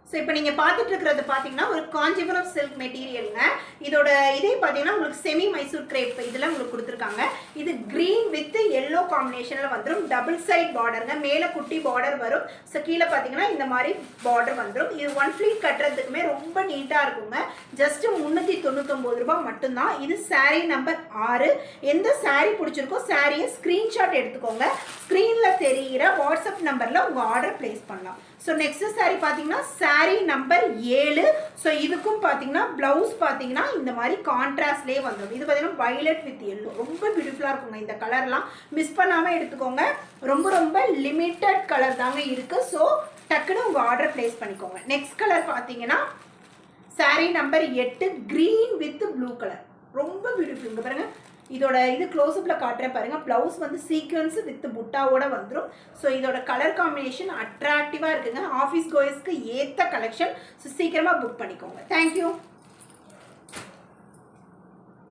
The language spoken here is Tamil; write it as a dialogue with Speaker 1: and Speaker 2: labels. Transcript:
Speaker 1: ஸோ இப்போ நீங்கள் பார்த்துட்டு இருக்கிறது பார்த்தீங்கன்னா ஒரு காஞ்சிபுரம் சில்க் மெட்டீரியலுங்க. இதோட இதே பார்த்தீங்கன்னா உங்களுக்கு செமி மைசூர் கிரேப் இதில் உங்களுக்கு கொடுத்துருக்காங்க. இது க்ரீன் வித் எல்லோ காம்பினேஷனில் வந்துடும். டபுள் சைட் பார்டருங்க. மேலே குட்டி பார்டர் வரும். ஸோ கீழே பார்த்தீங்கன்னா இந்த மாதிரி பார்டர் வந்துடும். இது ஒன் ஃப்ளீட் கட்டுறதுக்குமே ரொம்ப நீட்டாக இருக்குங்க. ஜஸ்ட்டு 399 ரூபாய் மட்டும்தான். இது சாரீ நம்பர் 6. எந்த சாரீ பிடிச்சிருக்கோ சாரியை ஸ்க்ரீன்ஷாட் எடுத்துக்கோங்க. ஸ்க்ரீனில் தெரிகிற வாட்ஸ்அப் நம்பரில் உங்கள் ஆர்டர் ப்ளேஸ் பண்ணலாம். ஸோ நெக்ஸ்ட் சாரீ பார்த்தீங்கன்னா சாரீ நம்பர் 7. ஸோ இதுக்கும் பார்த்தீங்கன்னா ப்ளவுஸ் பார்த்தீங்கன்னா இந்த மாதிரி கான்ட்ராஸ்ட்லேயே வந்துடும். இது பார்த்தீங்கன்னா வயலட் வித் எல்லோ ரொம்ப பியூட்டிஃபுல்லாக இருக்குங்க. இந்த கலர்லாம் மிஸ் பண்ணாமல் எடுத்துக்கோங்க. ரொம்ப ரொம்ப லிமிட்டட் கலர் தாங்க இருக்குது. ஸோ டக்குன்னு உங்கள் ஆர்டர் ப்ளேஸ் பண்ணிக்கோங்க. நெக்ஸ்ட் கலர் பார்த்தீங்கன்னா sari number 8 green with blue colour ரொம்ப பியூட்டிஃபுல். இங்கே பாருங்கள், இதோட இது க்ளோஸ்அப்பில் காட்டுறேன் பாருங்கள். ப்ளவுஸ் வந்து சீக்வன்ஸ் வித் புட்டாவோட வந்துடும். ஸோ இதோட கலர் காம்பினேஷன் அட்ராக்டிவாக இருக்குங்க. ஆஃபீஸ் கோயர்ஸ்க்கு ஏற்ற கலெக்ஷன். ஸோ சீக்கிரமாக புக் பண்ணிக்கோங்க. தேங்க்யூ.